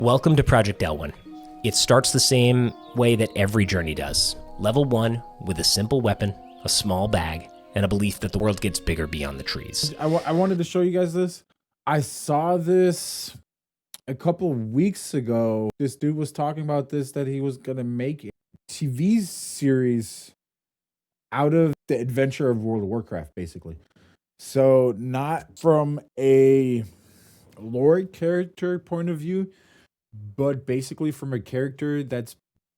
Welcome to Project Elwynn. It starts the same way that every journey does. Level 1 with a simple weapon, a small bag, and a belief that the world gets bigger beyond the trees. I wanted to show you guys this. I saw this a couple weeks ago. This dude was talking about this, that he was going to make a TV series out of the adventure of World of Warcraft, basically. So not from a lore character point of view, but basically from a character that's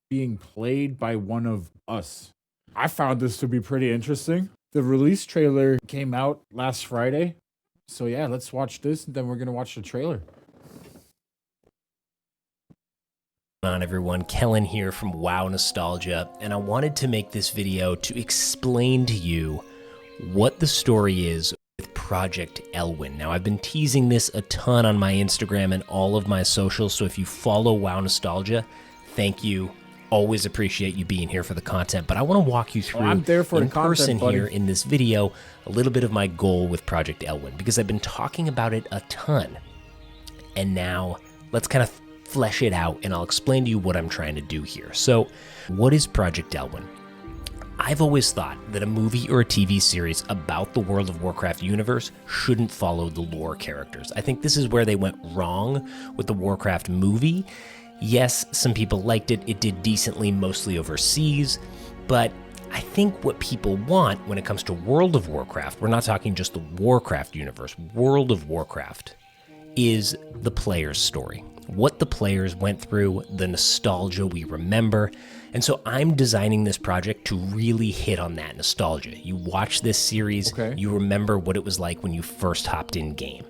being played by one of us. I found this to be pretty interesting. The release trailer came out last Friday. So yeah, let's watch this, and then we're going to watch the trailer. On everyone, Kellen here from WoW Nostalgia, and I wanted to make this video to explain to you what the story is with Project Elwynn. Now, I've been teasing this a ton on my Instagram and all of my socials, so if you follow WoW Nostalgia, thank you. Always appreciate you being here for the content, but I want to walk you through I'm there for in the content, person buddy. here in this video a little bit of my goal with Project Elwynn, because I've been talking about it a ton, and now let's kind of flesh it out, and I'll explain to you what I'm trying to do here. So, what is Project Elwynn? I've always thought that a movie or a TV series about the World of Warcraft universe shouldn't follow the lore characters. I think this is where they went wrong with the Warcraft movie. Yes, some people liked it. It did decently, mostly overseas, but I think what people want when it comes to World of Warcraft, we're not talking just the Warcraft universe, World of Warcraft, is the player's story. What the players went through, the nostalgia we remember. And so I'm designing this project to really hit on that nostalgia. You watch this series, You remember what it was like when you first hopped in game.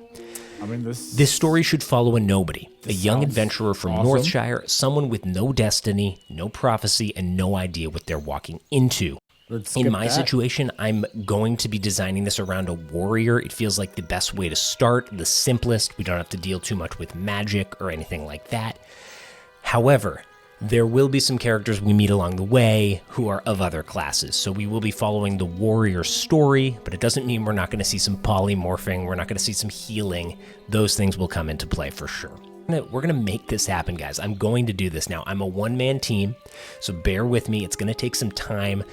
I mean, this story should follow a nobody, a young adventurer from Northshire, someone with no destiny, no prophecy, and no idea what they're walking into. In my situation, I'm going to be designing this around a warrior. It feels like the best way to start, the simplest. We don't have to deal too much with magic or anything like that. However, there will be some characters we meet along the way who are of other classes. So we will be following the warrior story, but it doesn't mean we're not going to see some polymorphing. We're not going to see some healing. Those things will come into play for sure. We're going to make this happen, guys. I'm going to do this now. I'm a one-man team, so bear with me. It's going to take some time.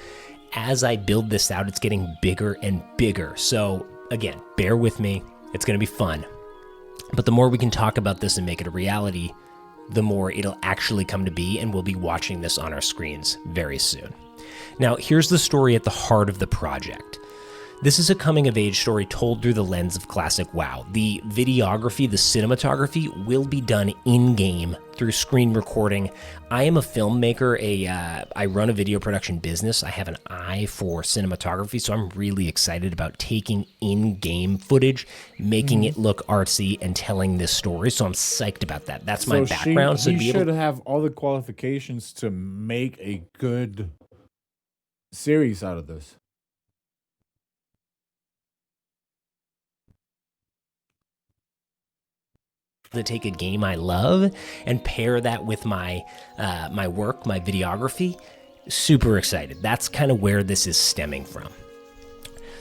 As I build this out, it's getting bigger and bigger. So again, bear with me. It's going to be fun. But the more we can talk about this and make it a reality, the more it'll actually come to be, and we'll be watching this on our screens very soon. Now, here's the story at the heart of the project. This is a coming-of-age story told through the lens of classic WoW. The videography, the cinematography, will be done in-game through screen recording. I am a filmmaker. I run a video production business. I have an eye for cinematography, so I'm really excited about taking in-game footage, making it look artsy, and telling this story, so I'm psyched about that. That's my background. So he should have all the qualifications to make a good series out of this. To take a game I love and pair that with my my work, my videography. Super excited. That's kind of where this is stemming from.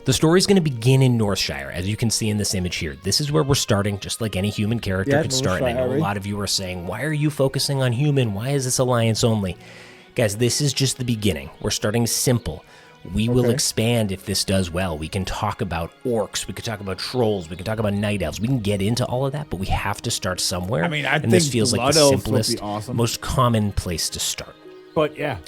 The story is going to begin in Northshire, as you can see in this image here. This is where we're starting, just like any human character could start. And I know a lot of you are saying, why are you focusing on human? Why is this alliance only? Guys, this is just the beginning. We're starting simple. We will expand if this does well. We can talk about orcs. We can talk about trolls. We can talk about night elves. We can get into all of that, but we have to start somewhere. I mean, I think this feels like the simplest, awesome. most common place to start. But yeah,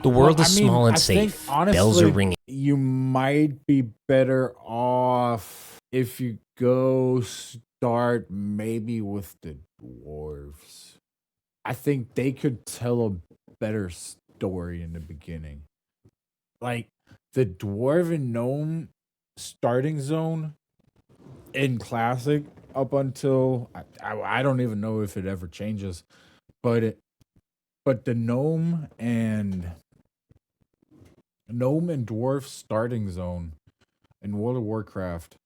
the world is small and safe. Think, honestly, bells are ringing. You might be better off if you go start maybe with the dwarves. I think they could tell a better story in the beginning. Like, the dwarven gnome starting zone in Classic up until I don't even know if it ever changes, but the gnome and dwarf starting zone in World of Warcraft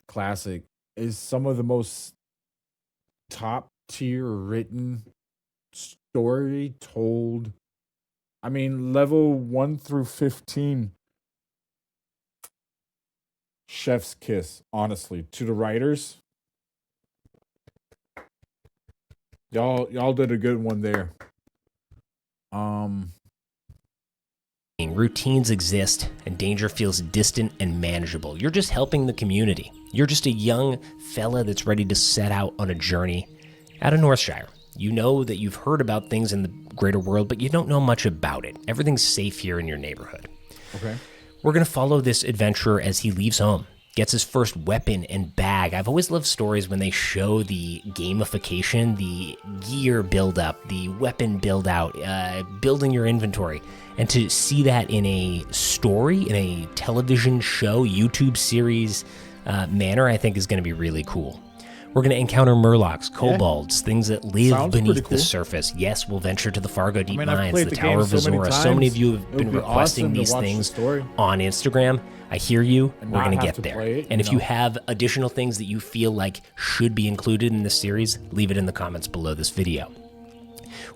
Classic is some of the most top tier written story told. I mean, level 1 through 15, chef's kiss, honestly, to the writers. Y'all did a good one there. Routines exist and danger feels distant and manageable. You're just helping the community. You're just a young fella that's ready to set out on a journey out of Northshire. You know that you've heard about things in the greater world, but you don't know much about it. Everything's safe here in your neighborhood. Okay. We're going to follow this adventurer as he leaves home, gets his first weapon and bag. I've always loved stories when they show the gamification, the gear build-up, the weapon build-out, building your inventory. And to see that in a story, in a television show, YouTube series manner, I think is going to be really cool. We're going to encounter murlocs, kobolds, things that live beneath the surface. Yes, we'll venture to the Fargo Deep Mines, the Tower of Azora. So many of you have been requesting these things on Instagram. I hear you. We're going to get there. And if you have additional things that you feel like should be included in this series, leave it in the comments below this video.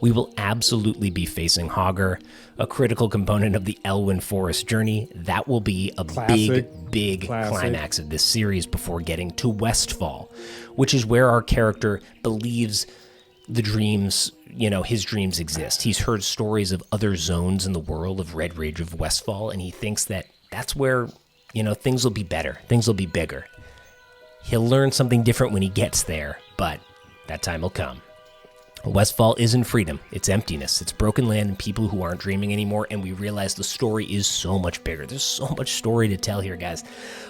We will absolutely be facing Hogger, a critical component of the Elwynn Forest journey. That will be a big climax of this series before getting to Westfall, which is where our character believes the dreams, his dreams exist. He's heard stories of other zones in the world of Red Ridge of Westfall, and he thinks that that's where, things will be better, things will be bigger. He'll learn something different when he gets there, but that time will come. Westfall isn't freedom, it's emptiness, it's broken land and people who aren't dreaming anymore, and we realize the story is so much bigger. There's so much story to tell here, guys.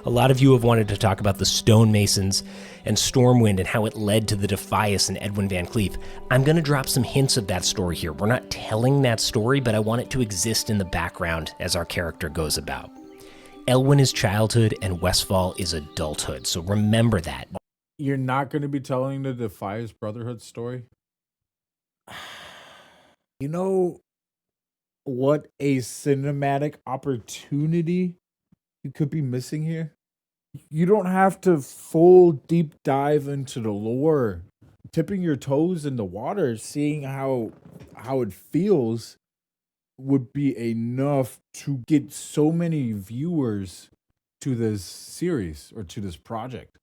A lot of you have wanted to talk about the stonemasons and Stormwind and how it led to the Defias and Edwin Van Cleef. I'm going to drop some hints of that story here. We're not telling that story, but I want it to exist in the background as our character goes about. Elwynn is childhood and Westfall is adulthood, so remember that. You're not going to be telling the Defias Brotherhood story? You know what a cinematic opportunity you could be missing here? You don't have to full deep dive into the lore. Tipping your toes in the water, seeing how it feels would be enough to get so many viewers to this series or to this project.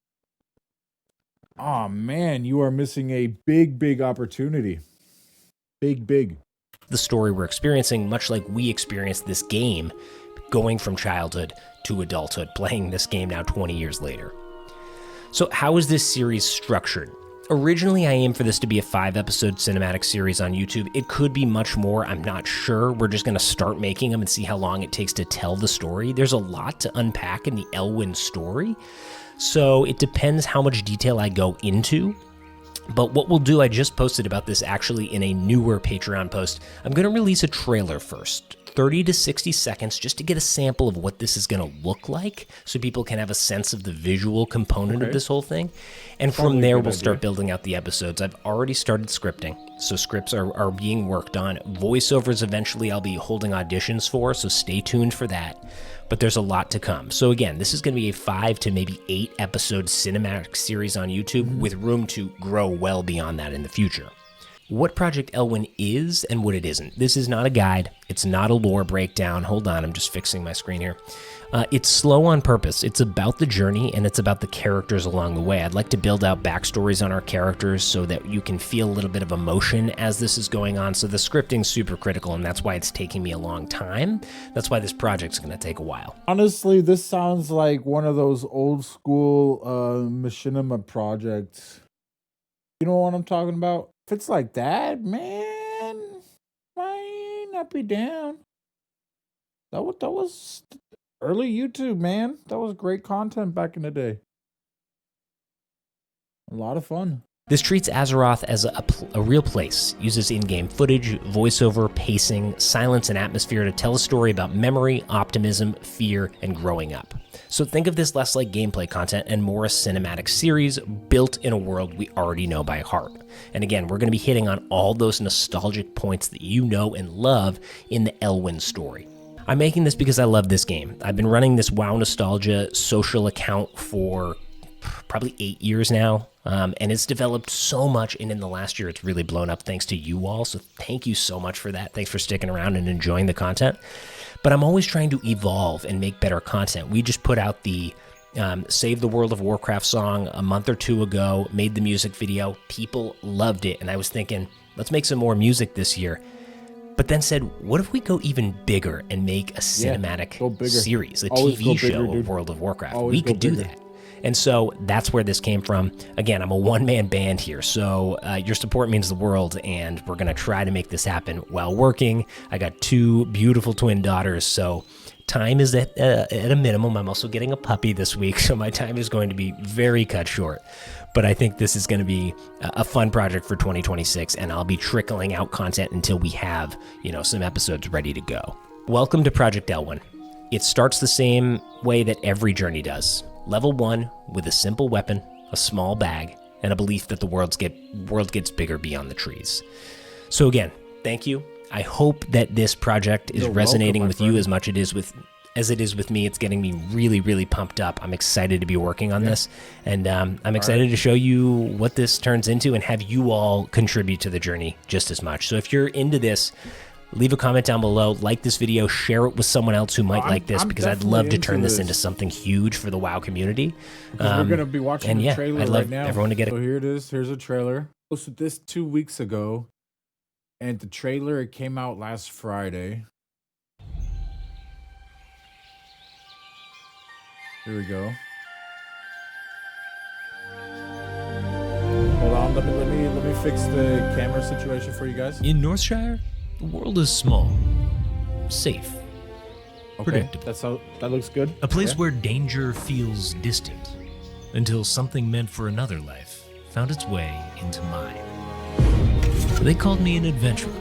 Oh man, you are missing a big opportunity. Big. The story we're experiencing, much like we experienced this game, going from childhood to adulthood, playing this game now 20 years later. So how is this series structured? Originally, I aimed for this to be a 5-episode cinematic series on YouTube. It could be much more, I'm not sure. We're just going to start making them and see how long it takes to tell the story. There's a lot to unpack in the Elwynn story, so it depends how much detail I go into. But what we'll do, I just posted about this actually in a newer Patreon post. I'm going to release a trailer first, 30 to 60 seconds, just to get a sample of what this is going to look like so people can have a sense of the visual component of this whole thing. And from there, we'll start building out the episodes. I've already started scripting, so scripts are being worked on. Voiceovers eventually I'll be holding auditions for, so stay tuned for that. But there's a lot to come. So again, this is going to be a 5 to maybe 8 episode cinematic series on YouTube with room to grow well beyond that in the future. What Project Elwynn is and what it isn't. This is not a guide. It's not a lore breakdown. Hold on, I'm just fixing my screen here. It's slow on purpose. It's about the journey and it's about the characters along the way. I'd like to build out backstories on our characters so that you can feel a little bit of emotion as this is going on. So the scripting's super critical, and that's why it's taking me a long time. That's why this project's going to take a while. Honestly, this sounds like one of those old school machinima projects. You know what I'm talking about? If it's like that, man, might not be down. That was early YouTube, man. That was great content back in the day. A lot of fun. This treats Azeroth as a real place, uses in-game footage, voiceover, pacing, silence, and atmosphere to tell a story about memory, optimism, fear, and growing up. So think of this less like gameplay content and more a cinematic series built in a world we already know by heart. And again, we're going to be hitting on all those nostalgic points that you know and love in the Elwynn story. I'm making this because I love this game. I've been running this WoW Nostalgia social account for probably 8 years now, and it's developed so much, and in the last year it's really blown up thanks to you all, so thank you so much for that. Thanks for sticking around and enjoying the content. But I'm always trying to evolve and make better content. We just put out the Saved the World of Warcraft song a month or two ago, made the music video. People loved it. And I was thinking, let's make some more music this year. But then said, what if we go even bigger and make a cinematic series, a TV show of World of Warcraft? We could do that. And so that's where this came from. Again, I'm a one-man band here, so your support means the world, and we're going to try to make this happen while working. I got 2 beautiful twin daughters, so time is at a minimum. I'm also getting a puppy this week, so my time is going to be very cut short. But I think this is going to be a fun project for 2026, and I'll be trickling out content until we have, some episodes ready to go. Welcome to Project Elwynn. It starts the same way that every journey does. Level 1 with a simple weapon, a small bag, and a belief that the world gets bigger beyond the trees. So again, thank you. I hope that this project is resonating with you as much as it is with me. It's getting me really, really pumped up. I'm excited to be working on this, and I'm excited to show you what this turns into and have you all contribute to the journey just as much. So if you're into this, leave a comment down below, like this video, share it with someone else who might like this, because I'd love to turn this into something huge for the WoW community. We're going to be watching the trailer I'd love right now. Everyone to get it. So here it is. Here's a trailer. I posted this 2 weeks ago, and the trailer, it came out last Friday. Here we go. Hold on, let me fix the camera situation for you guys. In Northshire, the world is small, safe, predictable. That looks good. A place where danger feels distant, until something meant for another life found its way into mine. They called me an adventurer,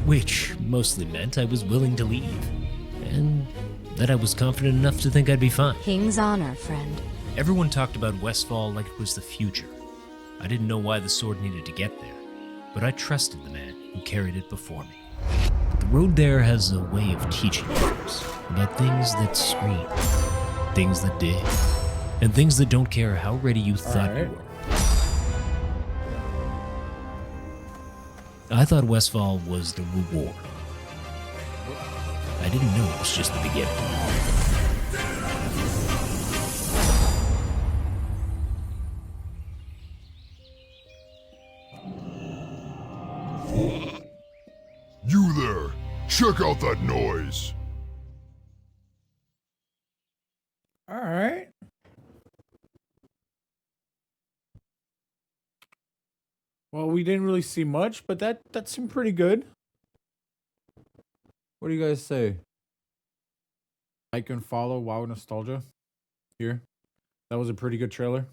which mostly meant I was willing to leave, and that I was confident enough to think I'd be fine. King's honor, friend. Everyone talked about Westfall like it was the future. I didn't know why the sword needed to get there, but I trusted the man who carried it before me. But the road there has a way of teaching others about things that scream, things that dig, and things that don't care how ready you thought you were. I thought Westfall was the reward. I didn't know it was just the beginning. You there! Check out that noise! Alright. Well, we didn't really see much, but that seemed pretty good. What do you guys say? Like and follow WoW Nostalgia here. That was a pretty good trailer.